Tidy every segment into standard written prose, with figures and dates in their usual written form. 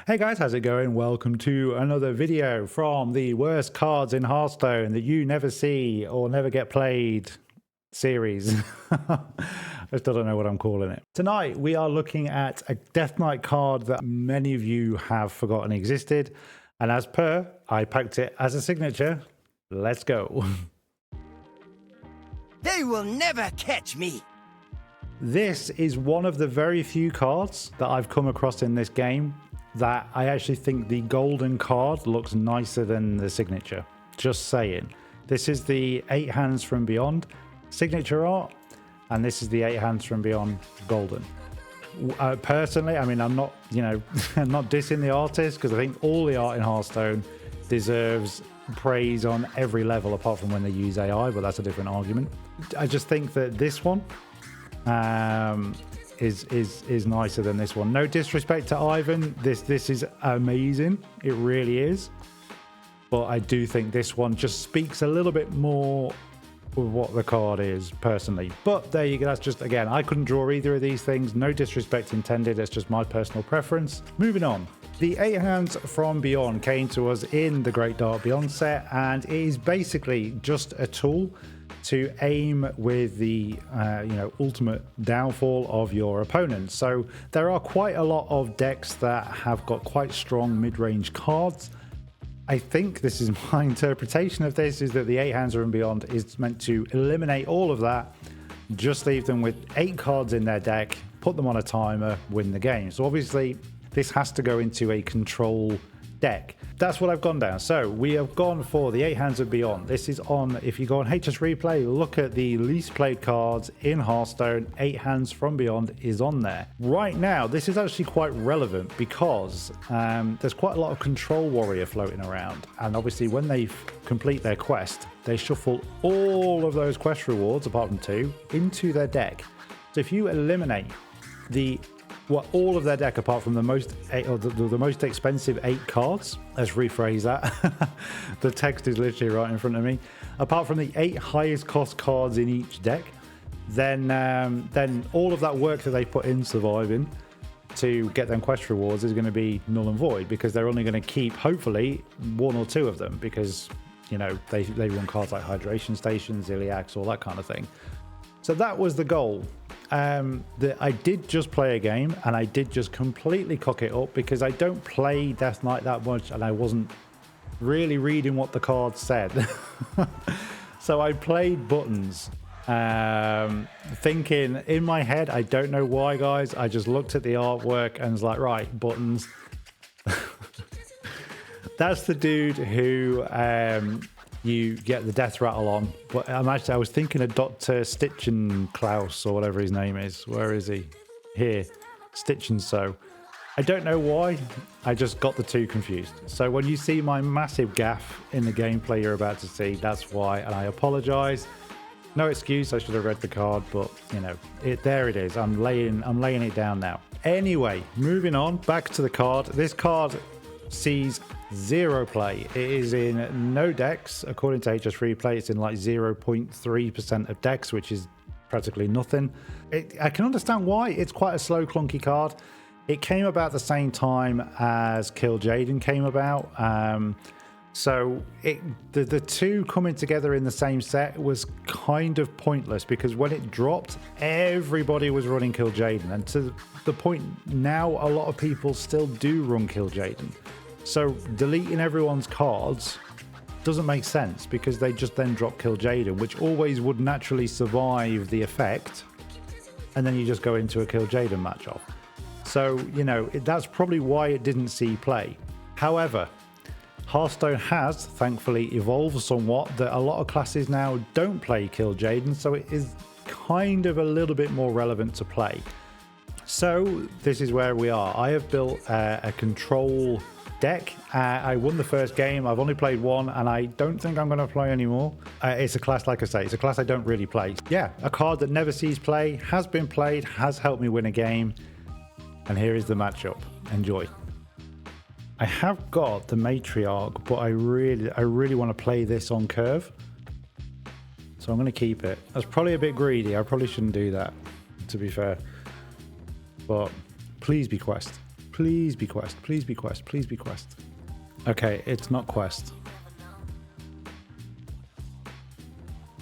Hey guys, how's it going? Welcome to another video from the worst cards in Hearthstone that you never see or never get played series. I still don't know what I'm calling it. Tonight we are looking at a Death Knight card that many of you have forgotten existed, and as per, I packed it as a signature. Let's go. They will never catch me. This is one of the very few cards that I've come across in this game that I actually think the golden card looks nicer than the signature. Just saying. This is the 8 Hands from Beyond signature art, and this is the 8 Hands from Beyond golden. Personally, I mean, I'm not, I'm not dissing the artist, because I think all the art in Hearthstone deserves praise on every level apart from when they use AI, but that's a different argument. I just think that this one is nicer than this one. No disrespect to Ivan, this is amazing, it really is, but I do think this one just speaks a little bit more of what the card is personally. But there you go, that's just, again, I couldn't draw either of these things, no disrespect intended, it's just my personal preference. Moving on, the 8 Hands from Beyond came to us in the Great Dark Beyond set, and it is basically just a tool to aim with the ultimate downfall of your opponent. So there are quite a lot of decks that have got quite strong mid-range cards. I think this is my interpretation of this, is that the 8 Hands from Beyond is meant to eliminate all of that, just leave them with 8 cards in their deck, put them on a timer, win the game. So obviously this has to go into a control deck. That's what I've gone down. So we have gone for the 8 Hands of Beyond. This is on, if you go on HS Replay, look at the least played cards in Hearthstone, 8 Hands from Beyond is on there. Right now, this is actually quite relevant because there's quite a lot of Control Warrior floating around. And obviously when they complete their quest, they shuffle all of those quest rewards, apart from 2, into their deck. So if you eliminate all of their deck apart from the most expensive 8 cards, let's rephrase that. The text is literally right in front of me. Apart from the 8 highest cost cards in each deck, then all of that work that they put in surviving to get them quest rewards is going to be null and void, because they're only going to keep hopefully 1 or 2 of them, because they run cards like Hydration Stations, Iliacs, all that kind of thing. So that was the goal. I did just play a game, and I did just completely cock it up, because I don't play Death Knight that much, and I wasn't really reading what the card said. So I played buttons, thinking in my head, I don't know why, guys, I just looked at the artwork and was like, right, buttons. That's the dude who you get the death rattle on. But I was thinking of Dr. Stitchenklaus, or whatever his name is. Where is he? Here. Stitch and Sew. I don't know why, I just got the 2 confused. So when you see my massive gaff in the gameplay you're about to see, that's why, and I apologize. No excuse, I should have read the card, but there it is. I'm laying it down now. Anyway, moving on, back to the card. This card sees 0 play. It is in no decks. According to HS Replay, it's in like 0.3% of decks, which is practically nothing. I can understand why. It's quite a slow, clunky card. It came about the same time as Kill Jaden came about. So the 2 coming together in the same set was kind of pointless, because when it dropped, everybody was running Kill Jaden, and to the point now a lot of people still do run Kill Jaden. So deleting everyone's cards doesn't make sense, because they just then drop Kill Jaden, which always would naturally survive the effect, and then you just go into a Kill Jaden match off. So that's probably why it didn't see play. However, Hearthstone has thankfully evolved somewhat, that a lot of classes now don't play Kill Jaden, so it is kind of a little bit more relevant to play. So this is where we are. I have built a control deck. I won the first game. I've only played 1, and I don't think I'm going to play anymore. It's a class, like I say, it's a class I don't really play. Yeah, a card that never sees play, has been played, has helped me win a game, and here is the matchup. Enjoy. I have got the Matriarch, but I really want to play this on curve, so I'm going to keep it. That's probably a bit greedy. I probably shouldn't do that, to be fair, but please be quest. Please be quest. Please be quest. Please be quest. Okay, it's not quest.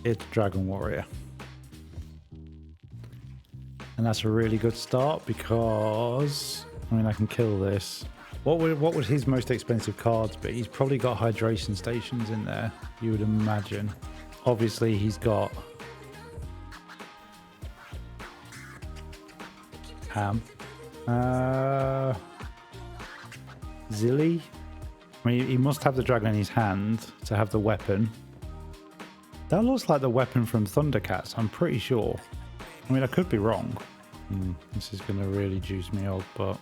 It's Dragon Warrior. And that's a really good start because, I mean, I can kill this. What would his most expensive cards be? He's probably got hydration stations in there, you would imagine. Obviously, he's got Ham. Zilly? I mean, he must have the dragon in his hand to have the weapon. That looks like the weapon from Thundercats, I'm pretty sure. I mean, I could be wrong. This is going to really juice me up, but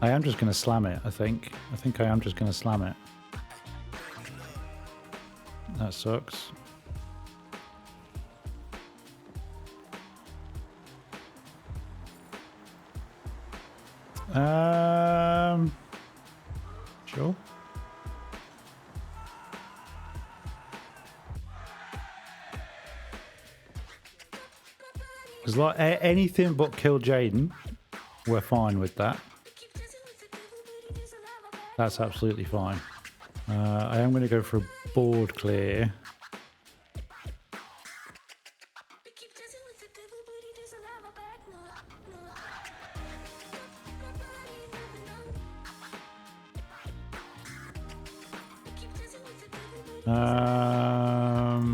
I am just going to slam it, I think. I think I am just going to slam it. That sucks. Sure. As like anything but kill Jaden, we're fine with that. That's absolutely fine. I am going to go for a board clear.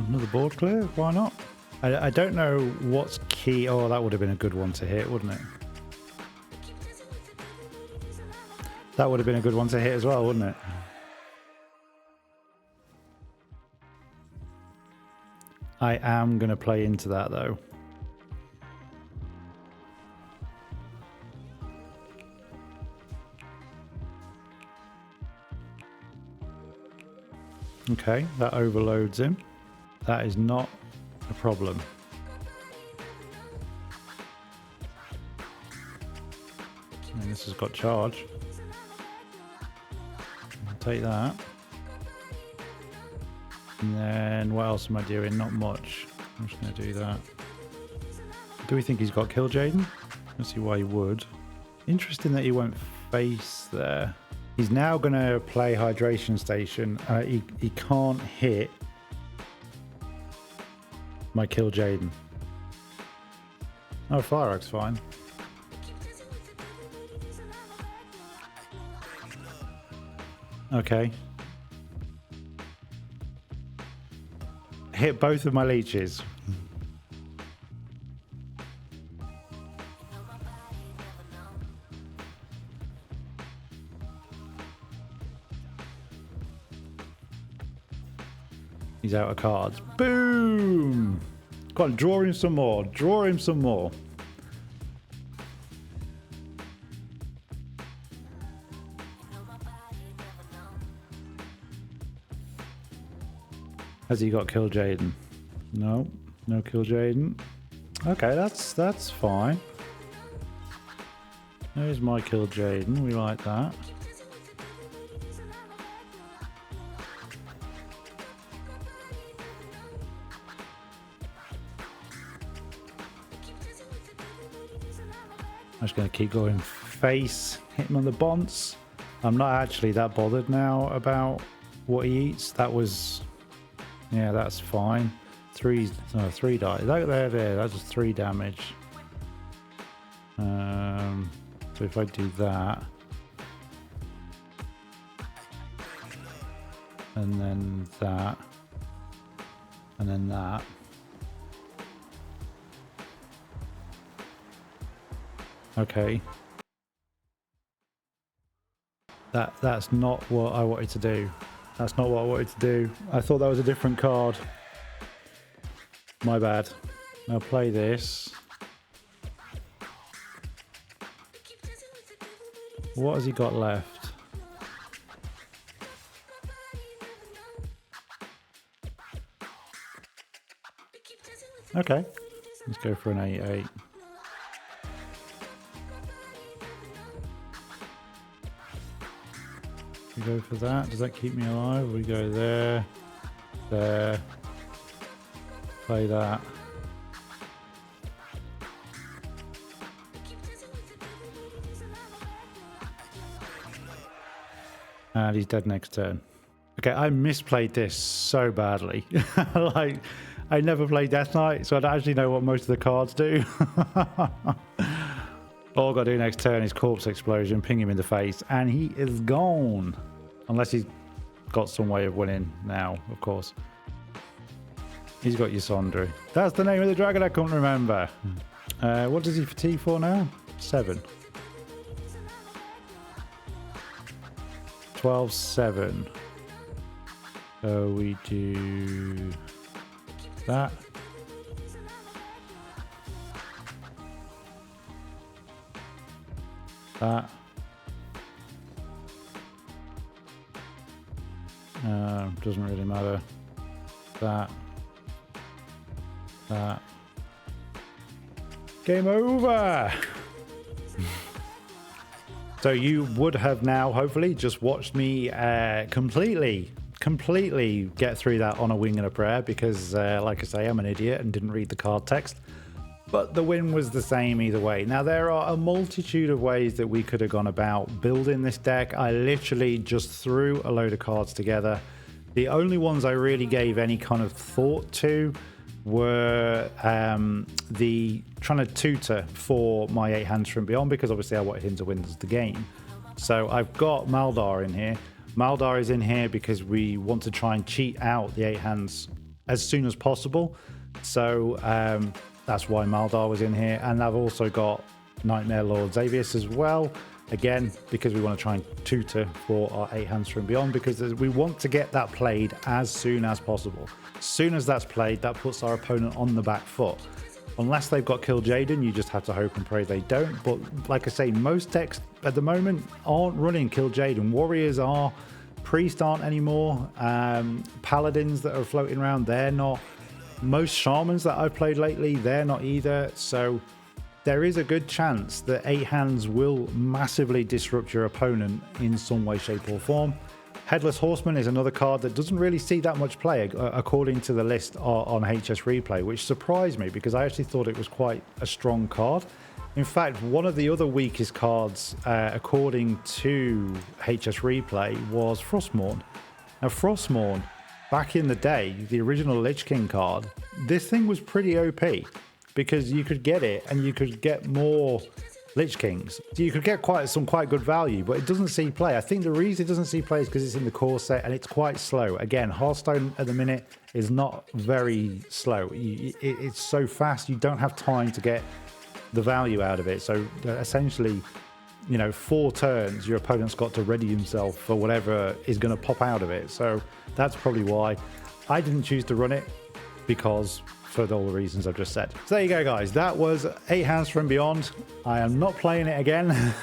Another board clear, why not? I don't know what's key. Oh, that would have been a good one to hit, wouldn't it? That would have been a good one to hit as well, wouldn't it? I am going to play into that though. Okay, that overloads him. That is not a problem. And this has got charge. I'll take that. And then what else am I doing? Not much. I'm just going to do that. Do we think he's got kill Jaden? Let's see why he would. Interesting that he won't face there. He's now going to play hydration station. He can't hit my kill Jaden. Oh, Fire Rock's fine. Okay. Hit both of my leeches. He's out of cards. Boom! Go on, draw him some more. Draw him some more. Has he got kill Jaden? No, no kill Jaden. Okay, that's fine. There's my kill Jaden. We like that. I'm just going to keep going face, hit him on the bonds. I'm not actually that bothered now about what he eats. That was, yeah, that's fine. Three die. There, that's just 3 damage. So if I do that, and then that, and then that. Okay. That's not what I wanted to do. That's not what I wanted to do. I thought that was a different card. My bad. I'll play this. What has he got left? Okay. Let's go for an 8/8. We go for that. Does that keep me alive? We go there, there, play that. And he's dead next turn. Okay, I misplayed this so badly. Like, I never play Death Knight, so I don't actually know what most of the cards do. All I've got to do next turn is Corpse Explosion, ping him in the face, and he is gone. Unless he's got some way of winning now, of course. He's got Yasondru. That's the name of the dragon I couldn't remember. What does he fatigue for now? 7. 12, 7. So we do that. That. Doesn't really matter. That. That. Game over! So you would have now hopefully just watched me completely get through that on a wing and a prayer, because like I say, I'm an idiot and didn't read the card text. But the win was the same either way. Now, there are a multitude of ways that we could have gone about building this deck. I literally just threw a load of cards together. The only ones I really gave any kind of thought to were the trying to tutor for my 8 hands from beyond, because obviously I wanted him to win the game. So I've got Maldar in here. Maldar is in here because we want to try and cheat out the 8 hands as soon as possible. So that's why Maldar was in here. And I've also got Nightmare Lord Xavius as well. Again, because we want to try and tutor for our 8 hands from beyond, because we want to get that played as soon as possible. As soon as that's played, that puts our opponent on the back foot. Unless they've got Kill Jaden, you just have to hope and pray they don't. But like I say, most decks at the moment aren't running Kill Jaden. Warriors are, Priest aren't anymore. Paladins that are floating around, they're not. Most Shamans that I've played lately, they're not either. So there is a good chance that 8 hands will massively disrupt your opponent in some way, shape or form. Headless Horseman is another card that doesn't really see that much play according to the list on HS Replay, which surprised me because I actually thought it was quite a strong card. In fact, one of the other weakest cards according to HS Replay was Frostmourne. Now Frostmourne, back in the day, the original Lich King card, this thing was pretty OP because you could get it and you could get more Lich Kings. So you could get some quite good value, but it doesn't see play. I think the reason it doesn't see play is because it's in the core set and it's quite slow. Again, Hearthstone at the minute is not very slow. It's so fast, you don't have time to get the value out of it. So essentially, 4 turns, your opponent's got to ready himself for whatever is going to pop out of it. So that's probably why I didn't choose to run it, because for all the reasons I've just said. So there you go, guys. That was 8 Hands from Beyond. I am not playing it again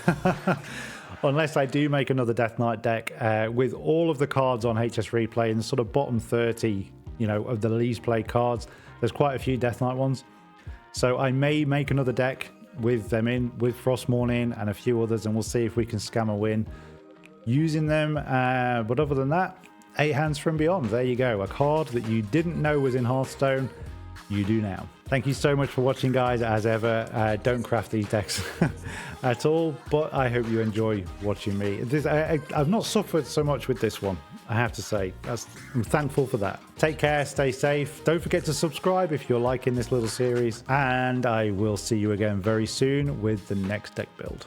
unless I do make another Death Knight deck with all of the cards on HS Replay in the sort of bottom 30, of the least played cards. There's quite a few Death Knight ones. So I may make another deck with them in, with Frostmourne in and a few others, and we'll see if we can scam a win using them. But other than that, 8 Hands from Beyond. There you go. A card that you didn't know was in Hearthstone. You do now. Thank you so much for watching, guys. As ever, don't craft these decks at all, but I hope you enjoy watching me. I've not suffered so much with this one, I have to say. I'm thankful for that. Take care, stay safe. Don't forget to subscribe if you're liking this little series, and I will see you again very soon with the next deck build.